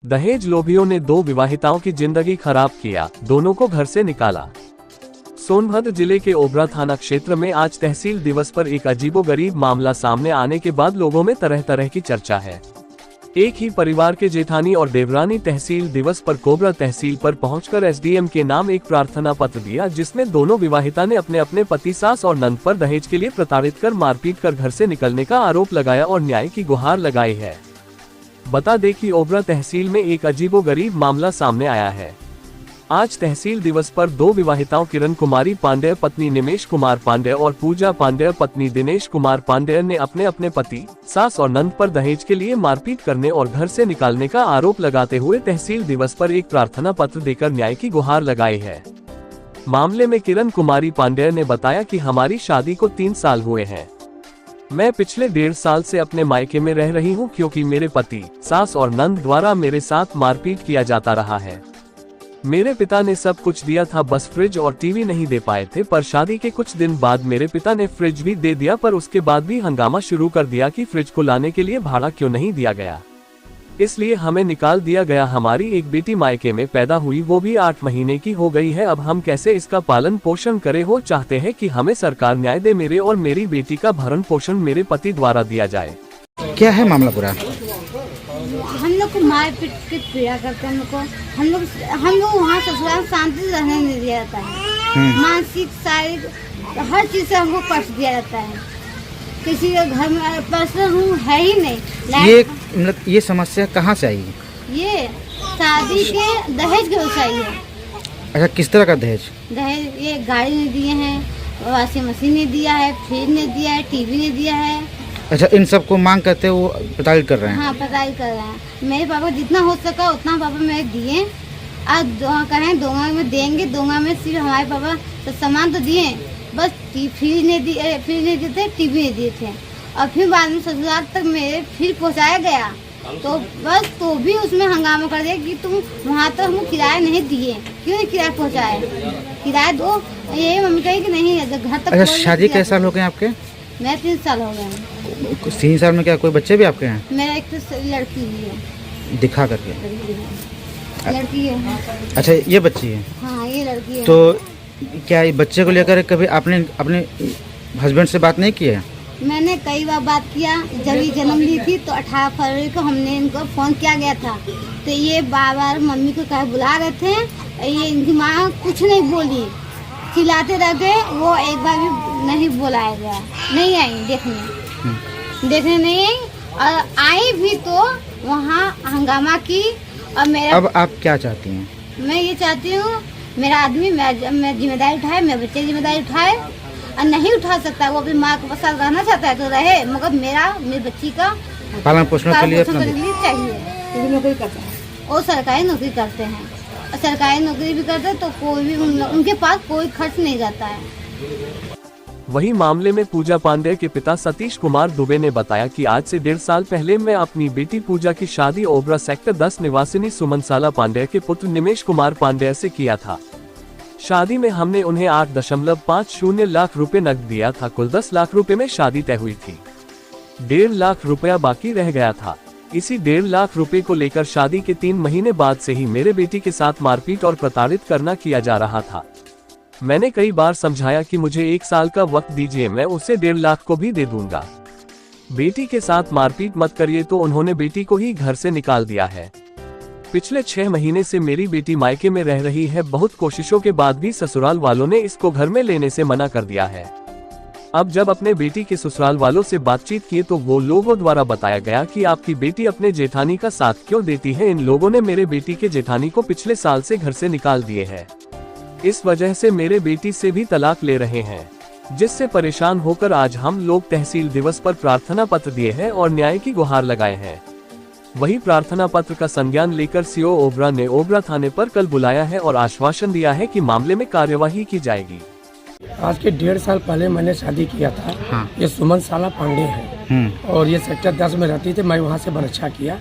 दहेज लोभियों ने दो विवाहिताओं की जिंदगी खराब किया, दोनों को घर से निकाला। सोनभद्र जिले के ओबरा थाना क्षेत्र में आज तहसील दिवस पर एक अजीबोगरीब मामला सामने आने के बाद लोगों में तरह तरह की चर्चा है। एक ही परिवार के जेठानी और देवरानी तहसील दिवस पर कोबरा तहसील पर पहुंचकर एसडीएम के नाम एक प्रार्थना पत्र दिया, जिसमें दोनों विवाहिता ने अपने अपने पति, सास और नंद पर दहेज के लिए प्रताड़ित कर मारपीट कर घर से निकलने का आरोप लगाया और न्याय की गुहार लगाई है। बता दें कि ओबरा तहसील में एक अजीबोगरीब मामला सामने आया है। आज तहसील दिवस पर दो विवाहिताओं किरण कुमारी पांडेय पत्नी निमेश कुमार पांडेय और पूजा पांडेय पत्नी दिनेश कुमार पांडेय ने अपने अपने पति, सास और नंद पर दहेज के लिए मारपीट करने और घर से निकालने का आरोप लगाते हुए तहसील दिवस पर एक प्रार्थना पत्र देकर न्याय की गुहार लगाई है। मामले में किरण कुमारी पांडेय ने बताया कि हमारी शादी को 3 साल हुए हैं। मैं पिछले 1.5 साल से अपने मायके में रह रही हूं, क्योंकि मेरे पति, सास और नंद द्वारा मेरे साथ मारपीट किया जाता रहा है। मेरे पिता ने सब कुछ दिया था, बस फ्रिज और टीवी नहीं दे पाए थे, पर शादी के कुछ दिन बाद मेरे पिता ने फ्रिज भी दे दिया, पर उसके बाद भी हंगामा शुरू कर दिया कि फ्रिज को लाने के लिए भाड़ा क्यों नहीं दिया गया, इसलिए हमें निकाल दिया गया। हमारी एक बेटी मायके में पैदा हुई, वो भी 8 महीने की हो गई है। अब हम कैसे इसका पालन पोषण करें? हो चाहते हैं कि हमें सरकार न्याय दे, मेरे और मेरी बेटी का भरण पोषण मेरे पति द्वारा दिया जाए। क्या है मामला पूरा? हम लोग को मार पीट के पीड़ा करते हैं। हम लोग वहाँ ससुराल शांति से रहने नहीं दिया जाता है। मानसिक, शारीरिक हर चीज से हमको कष्ट दिया जाता है। किसी के घर में पर्सनल रूम है ही नहीं। ये समस्या कहाँ से आई? ये शादी के दहेज के वजह से आई है। अच्छा, किस तरह का दहेज? दहेज ये गाड़ी ने दिए हैं, वॉशिंग मशीन ने दिया है, फ्रिज ने दिया है, टीवी ने दिया है। अच्छा, इन सब को मांग करते वो प्रताड़ित कर रहे हैं? हाँ, प्रताड़ित कर रहे हैं। मेरे पापा जितना हो सका उतना पापा मेरे दिए। आज कहें दोंगा में देंगे, दोंगा में सिर्फ हमारे पापा तो सामान तो दिए, बस फ्रिज नहीं दिए थे, टीवी नहीं दिए थे। और फिर बाद में ससुराल तक मेरे फिर पहुँचाया गया, तो बस तो भी उसमें हंगामा कर दिया कि तुम वहाँ तो हमको किराया नहीं दिए, क्यों नहीं किराया पहुँचाए, किराया दो। यही मम्मी कही कि नहीं घर तक। अच्छा, शादी कैसे साल हो गए आपके? मैं 3 साल हो गए। 3 साल में क्या कोई बच्चे भी आपके हैं? मेरा एक तो लड़की भी है। दिखा करके लड़की है। अच्छा, ये बच्ची है? हाँ, ये लड़की है। तो क्या ये बच्चे को लेकर कभी आपने अपने हस्बैंड से बात नहीं की है? मैंने कई बार बात किया। जब ये जन्म ली थी तो 18 फरवरी को हमने इनको फोन किया गया था, तो ये बार मम्मी को कहे बुला रहे थे। ये इनकी माँ कुछ नहीं बोली, चिल्लाते रह गए। वो एक बार भी नहीं बुलाया गया, नहीं आई देखने नहीं आई। और आई भी तो वहाँ हंगामा की। और मेरा अब आप क्या चाहती हैं? मैं ये चाहती हूँ मेरा आदमी मैं जिम्मेदारी उठाए, मेरे बच्चे की जिम्मेदारी उठाए। और नहीं उठा सकता, वो अपनी माँ के साथ रहना चाहता है तो रहे, मगर मेरी बच्ची का पालन पोषण के लिए चाहिए। नौकरी करते हैं, वो सरकारी नौकरी करते हैं, और सरकारी नौकरी भी करते हैं तो कोई भी उनके पास कोई खर्च नहीं जाता है। वही मामले में पूजा पांडेय के पिता सतीश कुमार दुबे ने बताया कि आज से 1.5 साल पहले मैं अपनी बेटी पूजा की शादी ओबरा सेक्टर 10 निवासिनी सुमनसाला पांडेय के पुत्र निमेश कुमार पांडेय से किया था। शादी में हमने उन्हें 8.50 लाख रुपए नकद दिया था। कुल 10 लाख रुपए में शादी तय हुई थी। 1.5 लाख रुपया बाकी रह गया था। इसी 1.5 लाख रुपए को लेकर शादी के 3 महीने बाद से ही मेरे बेटी के साथ मारपीट और प्रताड़ित करना किया जा रहा था। मैंने कई बार समझाया कि मुझे 1 साल का वक्त दीजिए, मैं उसे 1.5 लाख को भी दे दूंगा। बेटी के साथ मारपीट मत करिए, तो उन्होंने बेटी को ही घर से निकाल दिया है। पिछले 6 महीने से मेरी बेटी मायके में रह रही है। बहुत कोशिशों के बाद भी ससुराल वालों ने इसको घर में लेने से मना कर दिया है। अब जब अपने बेटी के ससुराल वालों से बातचीत की तो वो लोगों द्वारा बताया गया कि आपकी बेटी अपने जेठानी का साथ क्यों देती है। इन लोगों ने मेरे बेटी के जेठानी को पिछले साल से घर से निकाल दिए है। इस वजह से मेरे बेटी से भी तलाक ले रहे हैं, जिससे परेशान होकर आज हम लोग तहसील दिवस पर प्रार्थना पत्र दिए हैं और न्याय की गुहार लगाए हैं। वही प्रार्थना पत्र का संज्ञान लेकर सीओ ओबरा ने ओबरा थाने पर कल बुलाया है और आश्वासन दिया है कि मामले में कार्यवाही की जाएगी। आज के 1.5 साल पहले मैंने शादी किया था। हाँ। ये सुमनसाला पांडे है और ये सेक्टर 10 में रहती थी। मैं वहाँ से बरच्छा किया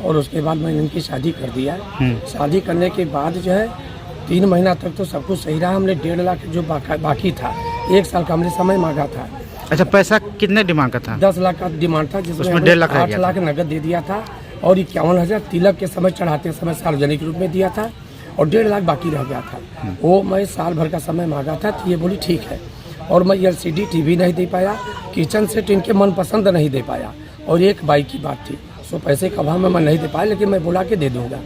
और उसके बाद मैंने इनकी शादी कर दिया। शादी करने के बाद जो है 3 महीना तक तो सब कुछ सही रहा। हमने 1.5 लाख जो बाकी था, 1 साल का हमने समय मांगा था। अच्छा, पैसा कितने डिमांड का था? 10 लाख का डिमांड था, जिसमें 1.5 लाख 8 लाख नगद दे दिया था और 51,000 तिलक के समय चढ़ाते समय सार्वजनिक रूप में दिया था और 1.5 लाख बाकी रह गया था। वो मैं साल भर का समय मांगा था तो ये बोली ठीक है। और मैं LCD TV नहीं दे पाया, किचन सेट इनके मनपसंद नहीं दे पाया और एक बाइक की बात थी। सो पैसे का अभाव में मैं नहीं दे पाया, लेकिन मैं बोला के दे दूंगा।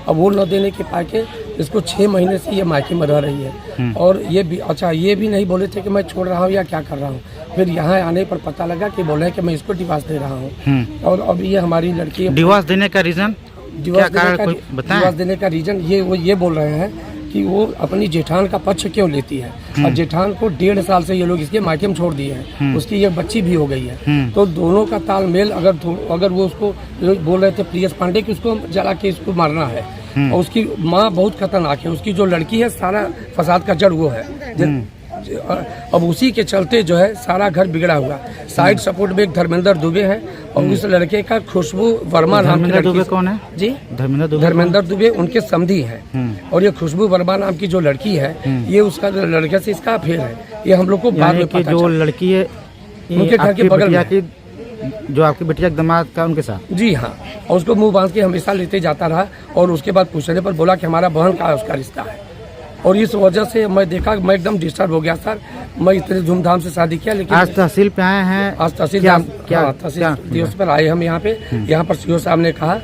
अब वो न देने के पाके इसको 6 महीने से ये मायके में रह रही है। और ये भी अच्छा ये भी नहीं बोले थे कि मैं छोड़ रहा हूँ या क्या कर रहा हूँ। फिर यहाँ आने पर पता लगा कि बोले हैं कि मैं इसको डिवोर्स दे रहा हूँ। और अब ये हमारी लड़की डिवोर्स देने का रीजन डिवोर्स देने का रीजन ये बोल रहे हैं कि वो अपनी जेठान का पक्ष क्यों लेती है। और जेठान को 1.5 साल से ये लोग इसके मायके में छोड़ दिए हैं। उसकी ये बच्ची भी हो गई है। तो दोनों का तालमेल अगर वो उसको बोल रहे थे प्रियस पांडे कि उसको जला के इसको मारना है। और उसकी माँ बहुत खतरनाक है। उसकी जो लड़की है सारा फसाद का जड़ वो है। अब उसी के चलते जो है सारा घर बिगड़ा हुआ। साइड सपोर्ट में एक धर्मेंद्र दुबे है और उस लड़के का खुशबू वर्मा नाम की लड़की। कौन है जी? धर्मेंद्र दुबे उनके समधी हैं। और ये खुशबू वर्मा नाम की जो लड़की है ये उसका लड़के से इसका अफेयर है। ये हम लोग को बाद में पता जो लड़की है उनके घर के बगल में जो आपकी बेटिया के दामाद का उनके साथ। जी हाँ। और उसको मुंह बांध के हमेशा लेते जाता रहा और उसके बाद पूछने पर बोला कि हमारा बहन का उसका रिश्ता है। और इस वजह से मैं देखा मैं एकदम डिस्टर्ब हो गया सर। मैं इतने धूमधाम से शादी किया, लेकिन आज तहसील पे आए हैं। आज तहसील दिवस पर आए हम यहाँ पे। यहाँ पर सीओ साहब ने कहा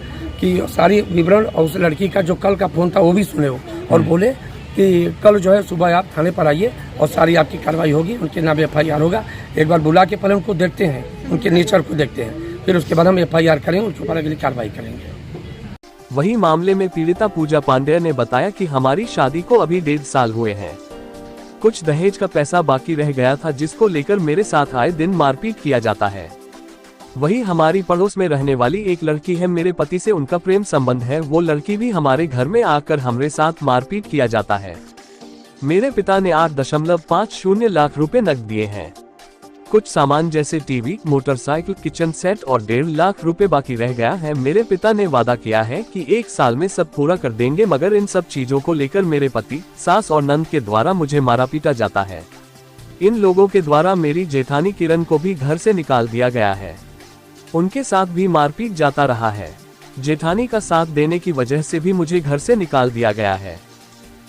कि सारी विवरण और उस लड़की का जो कल का फोन था वो भी सुने हो और बोले कि कल जो है सुबह आप थाने पर आइए और सारी आपकी कार्रवाई होगी। उनके नाम FIR होगा। एक बार बुला के पहले उनको देखते हैं, उनके नेचर को देखते हैं, फिर उसके बाद हम FIR करेंगे, उसके ऊपर अगली कार्रवाई करेंगे। वहीं मामले में पीड़िता पूजा पांडे ने बताया कि हमारी शादी को अभी 1.5 साल हुए हैं। कुछ दहेज का पैसा बाकी रह गया था जिसको लेकर मेरे साथ आए दिन मारपीट किया जाता है। वहीं हमारी पड़ोस में रहने वाली एक लड़की है, मेरे पति से उनका प्रेम संबंध है। वो लड़की भी हमारे घर में आकर हमारे साथ मारपीट किया जाता है। मेरे पिता ने 8.50 लाख रुपए नकद दिए हैं। कुछ सामान जैसे टीवी, मोटरसाइकिल, किचन सेट और 1.5 लाख रुपए बाकी रह गया है। मेरे पिता ने वादा किया है कि 1 साल में सब पूरा कर देंगे, मगर इन सब चीजों को लेकर मेरे पति, सास और नंद के द्वारा मुझे मारा पीटा जाता है। इन लोगों के द्वारा मेरी जेठानी किरण को भी घर से निकाल दिया गया है। उनके साथ भी मारपीट जाता रहा है। जेठानी का साथ देने की वजह से भी मुझे घर से निकाल दिया गया है।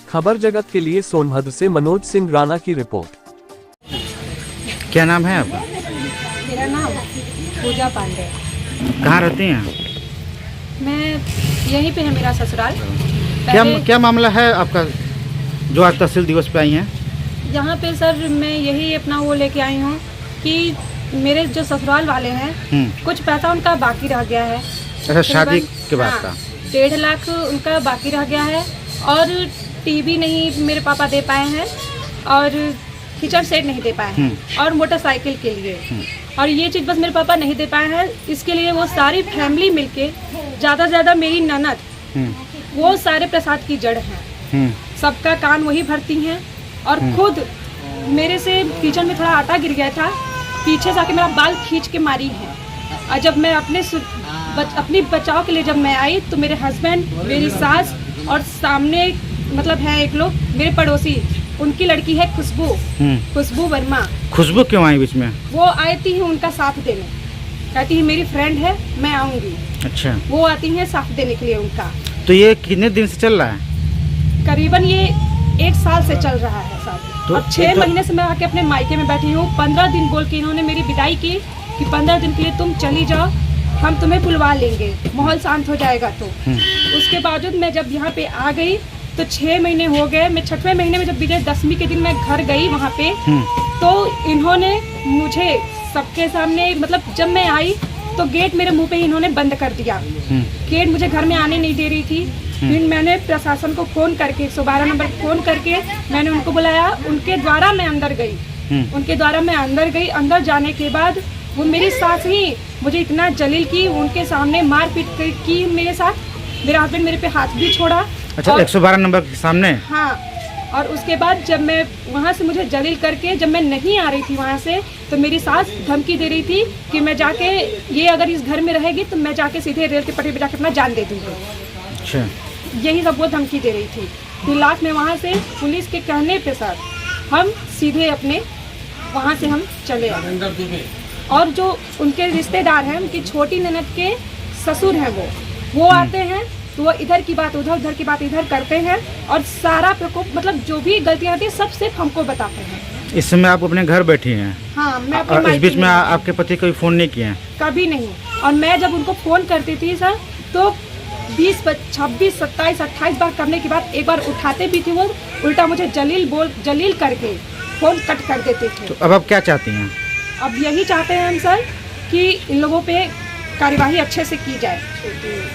खबर जगत के लिए सोनभद्र से मनोज सिंह राणा की रिपोर्ट। क्या नाम है आपका? मेरा नाम पूजा पांडे। कहाँ रहती हैं? मैं यहीं पे है मेरा ससुराल। क्या मामला है आपका जो आज तहसील दिवस पे आई हैं? यहाँ पे सर मैं यही अपना वो लेके आई हूँ कि मेरे जो ससुराल वाले हैं कुछ पैसा उनका बाकी रह गया है। अच्छा, शादी के बाद का 1.5 लाख उनका बाकी रह गया है। और टीवी नहीं मेरे पापा दे पाए हैं और किचन सेट नहीं दे पाए हैं और मोटरसाइकिल के लिए। और ये चीज़ बस मेरे पापा नहीं दे पाए हैं। इसके लिए वो सारी फैमिली मिलके ज़्यादा से ज़्यादा मेरी ननद वो सारे प्रसाद की जड़ हैं। सबका कान वही भरती हैं। और खुद मेरे से किचन में थोड़ा आटा गिर गया था, पीछे से आके मेरा बाल खींच के मारी है। और जब मैं अपनी बचाव के लिए जब मैं आई तो मेरे हस्बैंड, मेरी सास और सामने मतलब है एक लोग मेरे पड़ोसी, उनकी लड़की है खुशबू वर्मा। खुशबू क्यों आई बीच में? वो आई थी उनका साथ देने, कहती है मेरी फ्रेंड है मैं आऊंगी। अच्छा। वो आती है साथ देने के लिए उनका। तो ये कितने दिन से चल रहा है? करीबन ये 1 साल से चल रहा है साथ। तो और 6 महीने से मैं आके अपने मायके में बैठी हूँ। 15 दिन बोल के इन्होंने मेरी विदाई की कि 15 दिन के लिए तुम चली जाओ, हम तुम्हें बुलवा लेंगे, माहौल शांत हो जाएगा। तो उसके बावजूद मैं जब यहाँ पे आ गई तो 6 महीने हो गए। मैं 6वें महीने में जब विजयदशमी के दिन मैं घर गई वहाँ पे, तो इन्होंने मुझे सबके सामने मतलब जब मैं आई तो गेट मेरे मुंह पे ही इन्होंने बंद कर दिया। गेट मुझे घर में आने नहीं दे रही थी। फिर मैंने प्रशासन को फोन करके 112 नंबर फोन करके मैंने उनको बुलाया। उनके द्वारा मैं अंदर गई। अंदर जाने के बाद वो मेरी सास ही मुझे इतना जलील की, उनके सामने मारपीट की मेरे साथ। मेरा हस्बैंड मेरे पे हाथ भी छोड़ा। अच्छा, 112 नंबर के सामने? हाँ। और उसके बाद जब मैं वहाँ से मुझे जलील करके जब मैं नहीं आ रही थी वहाँ से, तो मेरी सास धमकी दे रही थी कि मैं जाके ये अगर इस घर में रहेगी तो मैं जाके सीधे रेल के पटरी पे जाके अपना जान दे दूँगी। अच्छा। यही सब वो धमकी दे रही थी। फिर लास्ट में वहाँ से पुलिस के कहने पे सर हम सीधे अपने वहाँ से हम चले आए। और जो उनके रिश्तेदार हैं, उनकी छोटी ननद के ससुर हैं, वो वो आते हैं तो वो इधर की बात उधर, उधर की बात इधर करते हैं और सारा प्रकोप मतलब जो भी गलतियाँ होती है सब सिर्फ हमको बताते हैं। इस समय आप अपने घर बैठी हैं हाँ, मैं अपने और इस मायके बीच में में आपके पति कोई फ़ोन नहीं किए हैं? कभी नहीं। और मैं जब उनको फ़ोन करती थी सर तो 20, 26, 27, 28 बार करने के बाद एक बार उठाते भी थे वो, उल्टा मुझे जलील करके फ़ोन कट कर देते थे। तो अब आप क्या चाहती हैं? अब यही चाहते हैं हम सर कि इन लोगों पे कार्यवाही अच्छे से की जाए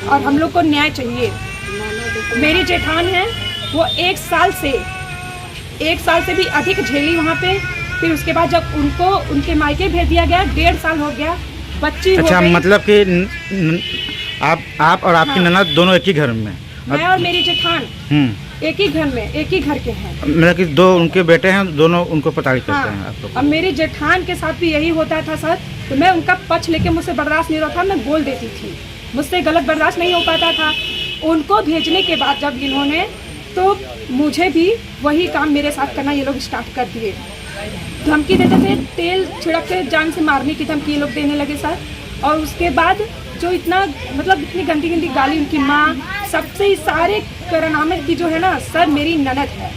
और हम लोग को न्याय चाहिए। मेरी जेठान है वो 1 साल से भी अधिक झेली वहाँ पे। फिर उसके बाद जब उनको उनके मायके भेज दिया गया, 1.5 साल हो गया, बच्ची अच्छा, हो गई। मतलब कि आप और आपकी हाँ। ननद दोनों एक ही घर में? मैं और मेरी जेठान एक ही घर में, एक ही घर के हैं। मतलब कि 2 उनके बेटे हैं, दोनों उनको प्रताड़ित करते हैं हाँ, आपको? अब मेरी जेठान के साथ भी यही होता था सर, तो मैं उनका पक्ष लेके मुझसे बर्दाश्त नहीं होता था, मैं बोल देती थी, मुझसे गलत बर्दाश्त नहीं हो पाता था। उनको भेजने के बाद जब इन्होंने तो मुझे भी वही काम मेरे साथ करना ये लोग स्टार्ट कर दिए। धमकी देते थे, तेल छिड़क के जान से मारने की धमकी ये लोग देने लगे सर। और उसके बाद जो इतना मतलब इतनी गंदी गंदी गाली, उनकी माँ सबसे ही सारे करनामे की जो है ना सर, मेरी ननद है